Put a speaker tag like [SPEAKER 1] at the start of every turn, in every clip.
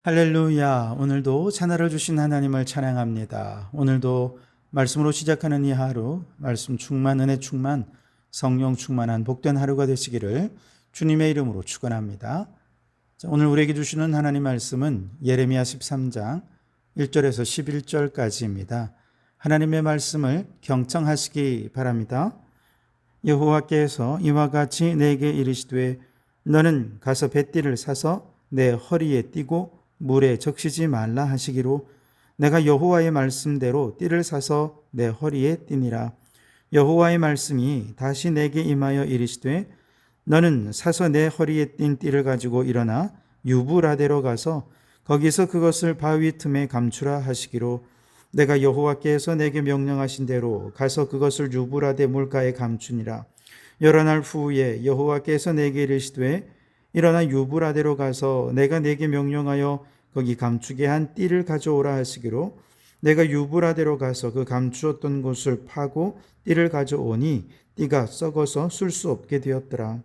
[SPEAKER 1] 할렐루야. 오늘도 찬나를 주신 하나님을 찬양합니다. 오늘도 말씀으로 시작하는 이 하루, 말씀 충만, 은혜 충만, 성령 충만한 복된 하루가 되시기를 주님의 이름으로 축원합니다. 오늘 우리에게 주시는 하나님 말씀은 예레미야 13장 1절에서 11절까지입니다. 하나님의 말씀을 경청하시기 바랍니다. 여호와께서 이와 같이 내게 이르시되 너는 가서 뱃띠를 사서 내 허리에 띠고 물에 적시지 말라 하시기로 내가 여호와의 말씀대로 띠를 사서 내 허리에 띠니라. 여호와의 말씀이 다시 내게 임하여 이르시되 너는 사서 내 허리에 띈 띠를 가지고 일어나 유브라데로 가서 거기서 그것을 바위 틈에 감추라 하시기로 내가 여호와께서 내게 명령하신 대로 가서 그것을 유브라데 물가에 감추니라. 여러 날 후에 여호와께서 내게 이르시되 일어나 유브라데로 가서 내가 내게 명령하여 거기 감추게 한 띠를 가져오라 하시기로 내가 유브라데로 가서 그 감추었던 곳을 파고 띠를 가져오니 띠가 썩어서 쓸 수 없게 되었더라.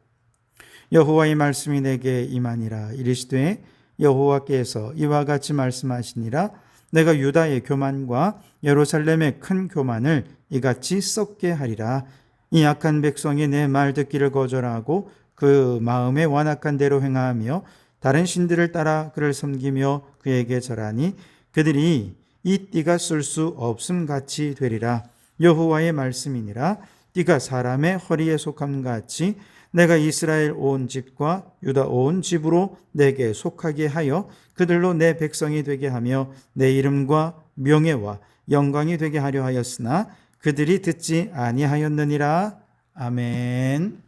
[SPEAKER 1] 여호와의 말씀이 내게 임하니라. 이르시되 여호와께서 이와 같이 말씀하시니라. 내가 유다의 교만과 예루살렘의 큰 교만을 이같이 썩게 하리라. 이 악한 백성이 내 말 듣기를 거절하고 그 마음에 완악한 대로 행하며 다른 신들을 따라 그를 섬기며 그에게 절하니 그들이 이 띠가 쓸 수 없음 같이 되리라. 여호와의 말씀이니라. 띠가 사람의 허리에 속함 같이 내가 이스라엘 온 집과 유다 온 집으로 내게 속하게 하여 그들로 내 백성이 되게 하며 내 이름과 명예와 영광이 되게 하려 하였으나 그들이 듣지 아니하였느니라. 아멘.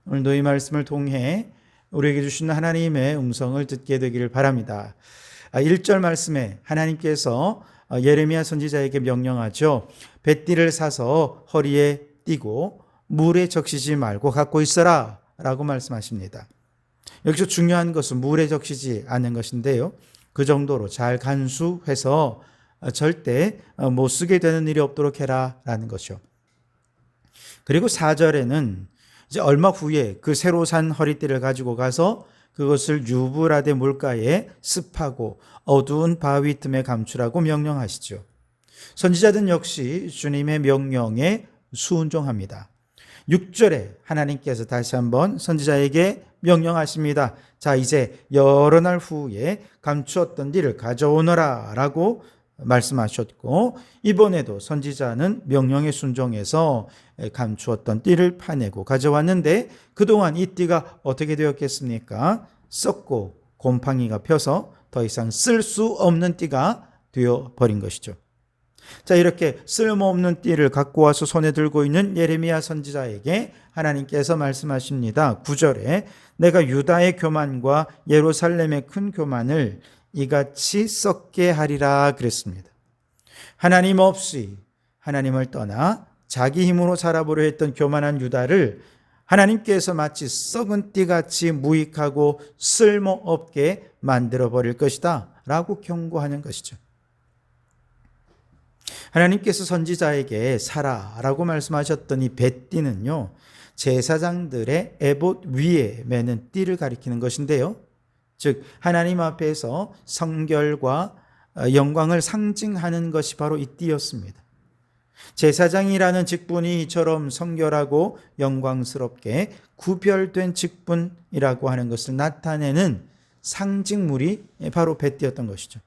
[SPEAKER 1] 오늘도 이 말씀을 통해 우리에게 주신 하나님의 음성을 듣게 되기를 바랍니다. 1절 말씀에 하나님께서 예레미야 선지자에게 명령하죠. 뱃띠를 사서 허리에 띠고 물에 적시지 말고 갖고 있어라 라고 말씀하십니다. 여기서 중요한 것은 물에 적시지 않는 것인데요. 그 정도로 잘 간수해서 절대 못 쓰게 되는 일이 없도록 해라 라는 것이요. 그리고 4절에는 이제 얼마 후에 그 새로 산 허리띠를 가지고 가서 그것을 유브라데 물가에 습하고 어두운 바위 틈에 감추라고 명령하시죠. 선지자들 역시 주님의 명령에 순종합니다. 6절에 하나님께서 다시 한번 선지자에게 명령하십니다. 자, 이제 여러 날 후에 감추었던 띠를 가져오너라 라고 말씀하셨고, 이번에도 선지자는 명령에 순종해서 감추었던 띠를 파내고 가져왔는데 그동안 이 띠가 어떻게 되었겠습니까? 썩고 곰팡이가 펴서 더 이상 쓸 수 없는 띠가 되어버린 것이죠. 자, 이렇게 쓸모없는 띠를 갖고 와서 손에 들고 있는 예레미야 선지자에게 하나님께서 말씀하십니다. 9절에 내가 유다의 교만과 예루살렘의 큰 교만을 이같이 썩게 하리라 그랬습니다. 하나님 없이 하나님을 떠나 자기 힘으로 살아보려 했던 교만한 유다를 하나님께서 마치 썩은 띠같이 무익하고 쓸모없게 만들어버릴 것이다 라고 경고하는 것이죠. 하나님께서 선지자에게 사라라고 말씀하셨던 이 뱃띠는요, 제사장들의 에봇 위에 매는 띠를 가리키는 것인데요. 즉 하나님 앞에서 성결과 영광을 상징하는 것이 바로 이 띠였습니다. 제사장이라는 직분이 이처럼 성결하고 영광스럽게 구별된 직분이라고 하는 것을 나타내는 상징물이 바로 뱃띠였던 것이죠.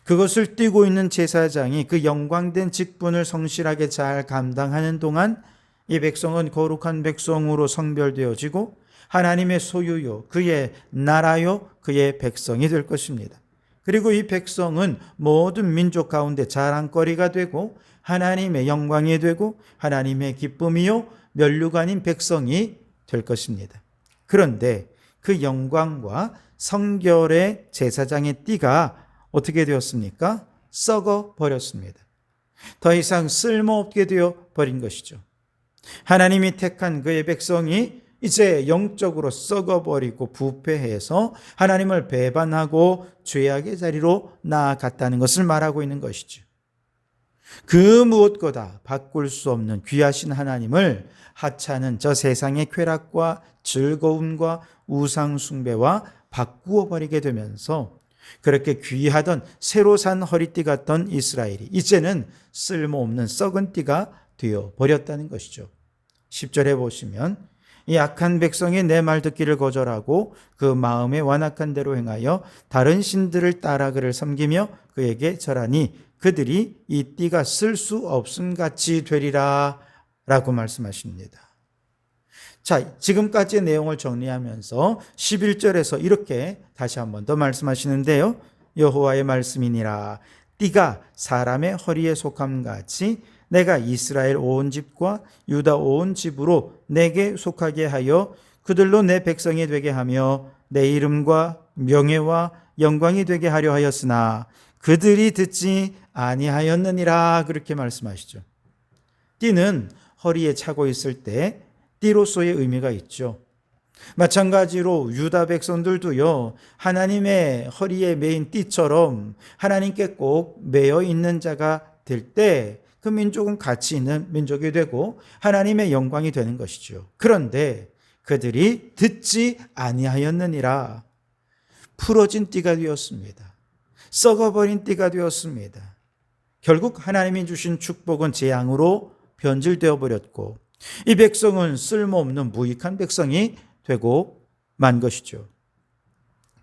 [SPEAKER 1] 그것을 띠고 있는 제사장이 그 영광된 직분을 성실하게 잘 감당하는 동안 이 백성은 거룩한 백성으로 성별되어지고 하나님의 소유요, 그의 나라요, 그의 백성이 될 것입니다. 그리고 이 백성은 모든 민족 가운데 자랑거리가 되고 하나님의 영광이 되고 하나님의 기쁨이요, 면류관인 백성이 될 것입니다. 그런데 그 영광과 성결의 제사장의 띠가 어떻게 되었습니까? 썩어 버렸습니다. 더 이상 쓸모없게 되어 버린 것이죠. 하나님이 택한 그의 백성이 이제 영적으로 썩어버리고 부패해서 하나님을 배반하고 죄악의 자리로 나아갔다는 것을 말하고 있는 것이죠. 그 무엇보다 바꿀 수 없는 귀하신 하나님을 하찮은 저 세상의 쾌락과 즐거움과 우상 숭배와 바꾸어 버리게 되면서 그렇게 귀하던 새로 산 허리띠 같던 이스라엘이 이제는 쓸모없는 썩은 띠가 되어 버렸다는 것이죠. 10절에 보시면 이 악한 백성이 내 말 듣기를 거절하고 그 마음에 완악한 대로 행하여 다른 신들을 따라 그를 섬기며 그에게 절하니 그들이 이 띠가 쓸 수 없음 같이 되리라 라고 말씀하십니다. 자, 지금까지의 내용을 정리하면서 11절에서 이렇게 다시 한 번 더 말씀하시는데요. 여호와의 말씀이니라. 띠가 사람의 허리에 속함 같이 내가 이스라엘 온 집과 유다 온 집으로 내게 속하게 하여 그들로 내 백성이 되게 하며 내 이름과 명예와 영광이 되게 하려 하였으나 그들이 듣지 아니하였느니라. 그렇게 말씀하시죠. 띠는 허리에 차고 있을 때 띠로서의 의미가 있죠. 마찬가지로 유다 백성들도요, 하나님의 허리에 매인 띠처럼 하나님께 꼭 매여 있는 자가 될 때 그 민족은 가치 있는 민족이 되고 하나님의 영광이 되는 것이죠. 그런데 그들이 듣지 아니하였느니라. 풀어진 띠가 되었습니다. 썩어버린 띠가 되었습니다. 결국 하나님이 주신 축복은 재앙으로 변질되어 버렸고 이 백성은 쓸모없는 무익한 백성이 되고 만 것이죠.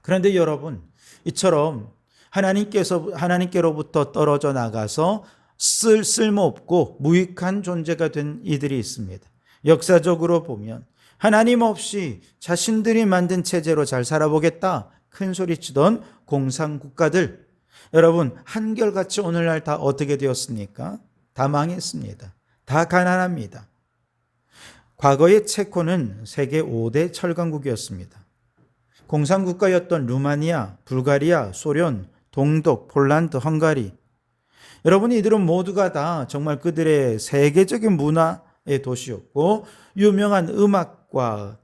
[SPEAKER 1] 그런데 여러분, 이처럼 하나님께로부터 떨어져 나가서 쓸모없고 무익한 존재가 된 이들이 있습니다. 역사적으로 보면 하나님 없이 자신들이 만든 체제로 잘 살아보겠다 큰 소리치던 공산국가들, 여러분 한결같이 오늘날 다 어떻게 되었습니까? 다 망했습니다. 다 가난합니다. 과거의 체코는 세계 5대 철강국이었습니다. 공산국가였던 루마니아, 불가리아, 소련, 동독, 폴란드, 헝가리, 여러분 이들은 모두가 다 정말 그들의 세계적인 문화의 도시였고 유명한 음악가,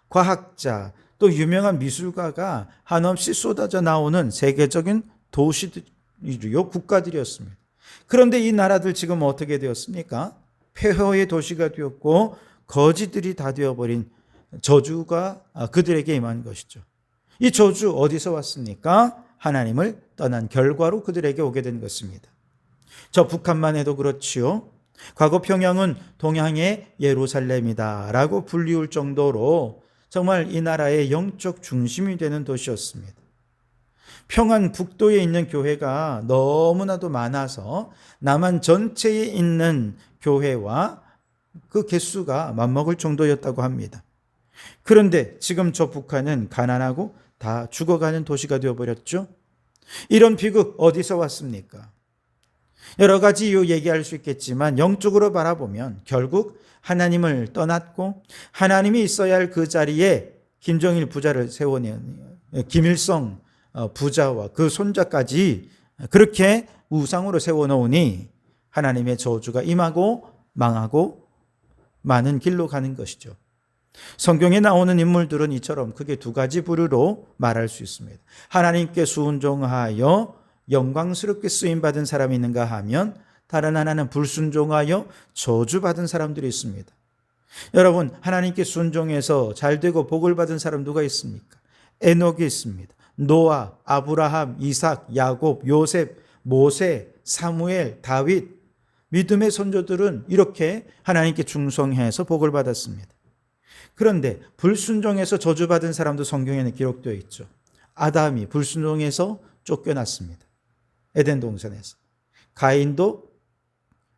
[SPEAKER 1] 과학자, 또 유명한 미술가가 한없이 쏟아져 나오는 세계적인 도시들이요, 국가들이었습니다. 그런데 이 나라들 지금 어떻게 되었습니까? 폐허의 도시가 되었고 거지들이 다 되어버린 저주가 그들에게 임한 것이죠. 이 저주 어디서 왔습니까? 하나님을 떠난 결과로 그들에게 오게 된 것입니다. 저 북한만 해도 그렇지요. 과거 평양은 동양의 예루살렘이다 라고 불리울 정도로 정말 이 나라의 영적 중심이 되는 도시였습니다. 평안 북도에 있는 교회가 너무나도 많아서 남한 전체에 있는 교회와 그 개수가 맞먹을 정도였다고 합니다. 그런데 지금 저 북한은 가난하고 다 죽어가는 도시가 되어버렸죠. 이런 비극 어디서 왔습니까? 여러 가지 이유 얘기할 수 있겠지만 영적으로 바라보면 결국 하나님을 떠났고 하나님이 있어야 할 그 자리에 김정일 부자를 세워내는 김일성 부자와 그 손자까지 그렇게 우상으로 세워놓으니 하나님의 저주가 임하고 망하고 많은 길로 가는 것이죠. 성경에 나오는 인물들은 이처럼 크게 두 가지 부류로 말할 수 있습니다. 하나님께 순종하여 영광스럽게 쓰임받은 사람이 있는가 하면 다른 하나는 불순종하여 저주받은 사람들이 있습니다. 여러분, 하나님께 순종해서 잘되고 복을 받은 사람 누가 있습니까? 에녹이 있습니다. 노아, 아브라함, 이삭, 야곱, 요셉, 모세, 사무엘, 다윗, 믿음의 선조들은 이렇게 하나님께 충성해서 복을 받았습니다. 그런데 불순종해서 저주받은 사람도 성경에는 기록되어 있죠. 아담이 불순종해서 쫓겨났습니다. 에덴 동산에서. 가인도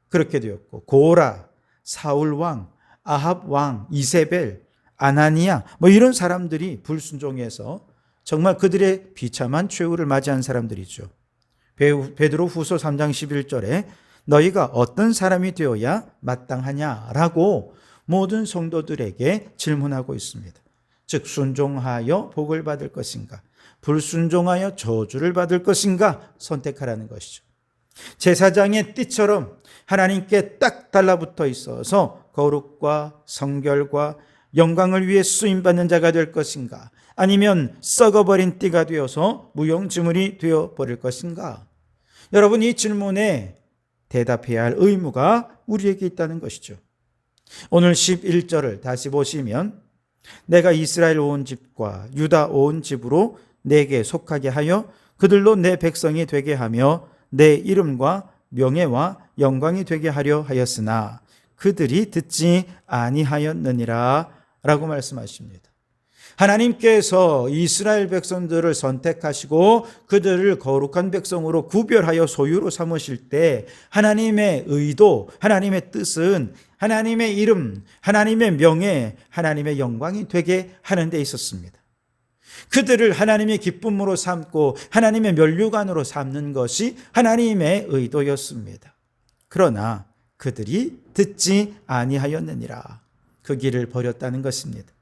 [SPEAKER 1] 그렇게 되었고, 고라, 사울 왕, 아합 왕, 이세벨, 아나니아 이런 사람들이 불순종해서 정말 그들의 비참한 최후를 맞이한 사람들이죠. 베드로 후서 3장 11절에 너희가 어떤 사람이 되어야 마땅하냐라고 모든 성도들에게 질문하고 있습니다. 즉 순종하여 복을 받을 것인가, 불순종하여 저주를 받을 것인가 선택하라는 것이죠. 제사장의 띠처럼 하나님께 딱 달라붙어 있어서 거룩과 성결과 영광을 위해 쓰임받는 자가 될 것인가, 아니면 썩어버린 띠가 되어서 무용지물이 되어버릴 것인가. 여러분, 이 질문에 대답해야 할 의무가 우리에게 있다는 것이죠. 오늘 11절을 다시 보시면 내가 이스라엘 온 집과 유다 온 집으로 내게 속하게 하여 그들로 내 백성이 되게 하며 내 이름과 명예와 영광이 되게 하려 하였으나 그들이 듣지 아니하였느니라 라고 말씀하십니다. 하나님께서 이스라엘 백성들을 선택하시고 그들을 거룩한 백성으로 구별하여 소유로 삼으실 때 하나님의 의도, 하나님의 뜻은 하나님의 이름, 하나님의 명예, 하나님의 영광이 되게 하는 데 있었습니다. 그들을 하나님의 기쁨으로 삼고 하나님의 면류관으로 삼는 것이 하나님의 의도였습니다. 그러나 그들이 듣지 아니하였느니라. 그 길을 버렸다는 것입니다.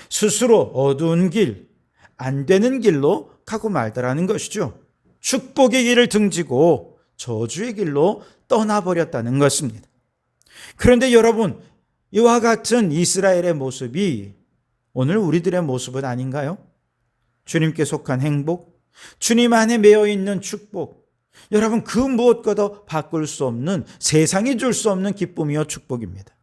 [SPEAKER 1] 스스로 어두운 길, 안 되는 길로 가고 말더라는 것이죠. 축복의 길을 등지고 저주의 길로 떠나버렸다는 것입니다. 그런데 여러분, 이와 같은 이스라엘의 모습이 오늘 우리들의 모습은 아닌가요? 주님께 속한 행복, 주님 안에 매여 있는 축복, 여러분 그 무엇과도 바꿀 수 없는, 세상이 줄 수 없는 기쁨이요 축복입니다.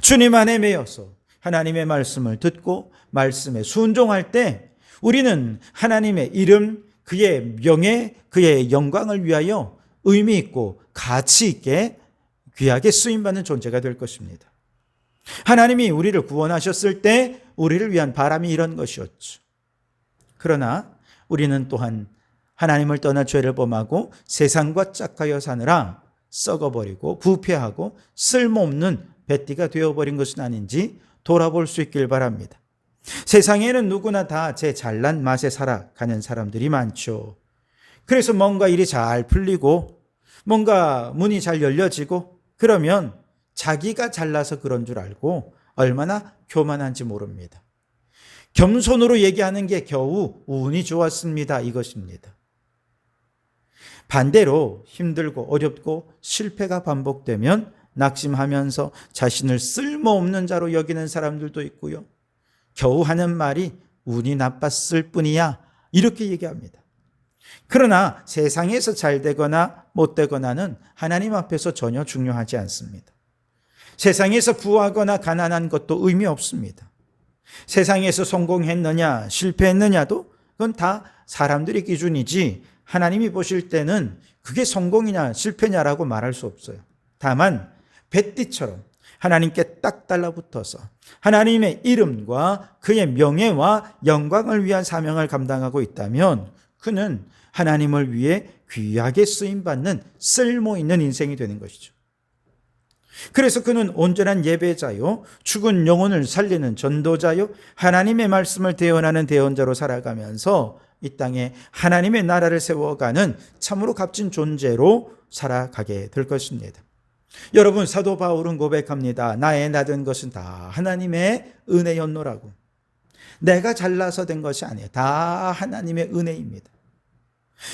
[SPEAKER 1] 주님 안에 매여서 하나님의 말씀을 듣고 말씀에 순종할 때 우리는 하나님의 이름, 그의 명예, 그의 영광을 위하여 의미 있고 가치 있게 귀하게 쓰임받는 존재가 될 것입니다. 하나님이 우리를 구원하셨을 때 우리를 위한 바람이 이런 것이었죠. 그러나 우리는 또한 하나님을 떠나 죄를 범하고 세상과 짝하여 사느라 썩어버리고 부패하고 쓸모없는 뱃띠가 되어버린 것은 아닌지 돌아볼 수 있길 바랍니다. 세상에는 누구나 다 제 잘난 맛에 살아가는 사람들이 많죠. 그래서 뭔가 일이 잘 풀리고 뭔가 문이 잘 열려지고 그러면 자기가 잘나서 그런 줄 알고 얼마나 교만한지 모릅니다. 겸손으로 얘기하는 게 겨우 운이 좋았습니다, 이것입니다. 반대로 힘들고 어렵고 실패가 반복되면 낙심하면서 자신을 쓸모없는 자로 여기는 사람들도 있고요. 겨우 하는 말이 운이 나빴을 뿐이야, 이렇게 얘기합니다. 그러나 세상에서 잘 되거나 못 되거나는 하나님 앞에서 전혀 중요하지 않습니다. 세상에서 부하거나 가난한 것도 의미 없습니다. 세상에서 성공했느냐 실패했느냐도 그건 다 사람들의 기준이지 하나님이 보실 때는 그게 성공이냐 실패냐라고 말할 수 없어요. 다만 뱃띠처럼 하나님께 딱 달라붙어서 하나님의 이름과 그의 명예와 영광을 위한 사명을 감당하고 있다면 그는 하나님을 위해 귀하게 쓰임받는 쓸모있는 인생이 되는 것이죠. 그래서 그는 온전한 예배자요, 죽은 영혼을 살리는 전도자요, 하나님의 말씀을 대언하는 대언자로 살아가면서 이 땅에 하나님의 나라를 세워가는 참으로 값진 존재로 살아가게 될 것입니다. 여러분, 사도 바울은 고백합니다. 나의 나된 것은 다 하나님의 은혜였노라고. 내가 잘나서 된 것이 아니에요. 다 하나님의 은혜입니다.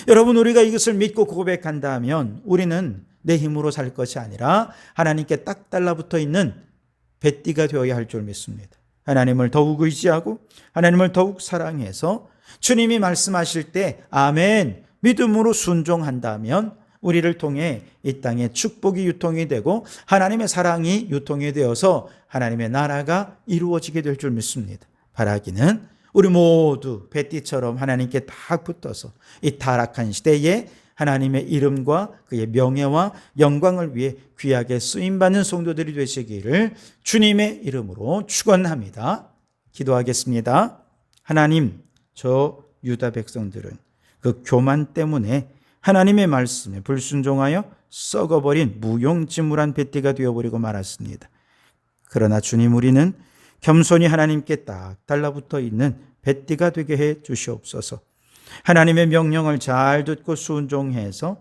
[SPEAKER 1] 여러분, 우리가 이것을 믿고 고백한다면 우리는 내 힘으로 살 것이 아니라 하나님께 딱 달라붙어 있는 뱃띠가 되어야 할 줄 믿습니다. 하나님을 더욱 의지하고 하나님을 더욱 사랑해서 주님이 말씀하실 때 아멘 믿음으로 순종한다면 우리를 통해 이 땅에 축복이 유통이 되고 하나님의 사랑이 유통이 되어서 하나님의 나라가 이루어지게 될 줄 믿습니다. 바라기는 우리 모두 뱃띠처럼 하나님께 딱 붙어서 이 타락한 시대에 하나님의 이름과 그의 명예와 영광을 위해 귀하게 쓰임받는 성도들이 되시기를 주님의 이름으로 축원합니다. 기도하겠습니다. 하나님, 저 유다 백성들은 그 교만 때문에 하나님의 말씀에 불순종하여 썩어버린 무용지물한 뱃띠가 되어버리고 말았습니다. 그러나 주님, 우리는 겸손히 하나님께 딱 달라붙어 있는 뱃띠가 되게 해 주시옵소서. 하나님의 명령을 잘 듣고 순종해서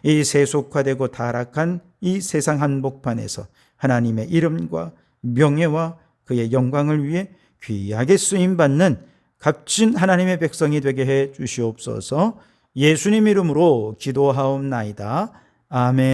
[SPEAKER 1] 이 세속화되고 타락한 이 세상 한복판에서 하나님의 이름과 명예와 그의 영광을 위해 귀하게 쓰임받는 값진 하나님의 백성이 되게 해 주시옵소서. 예수님 이름으로 기도하옵나이다. 아멘.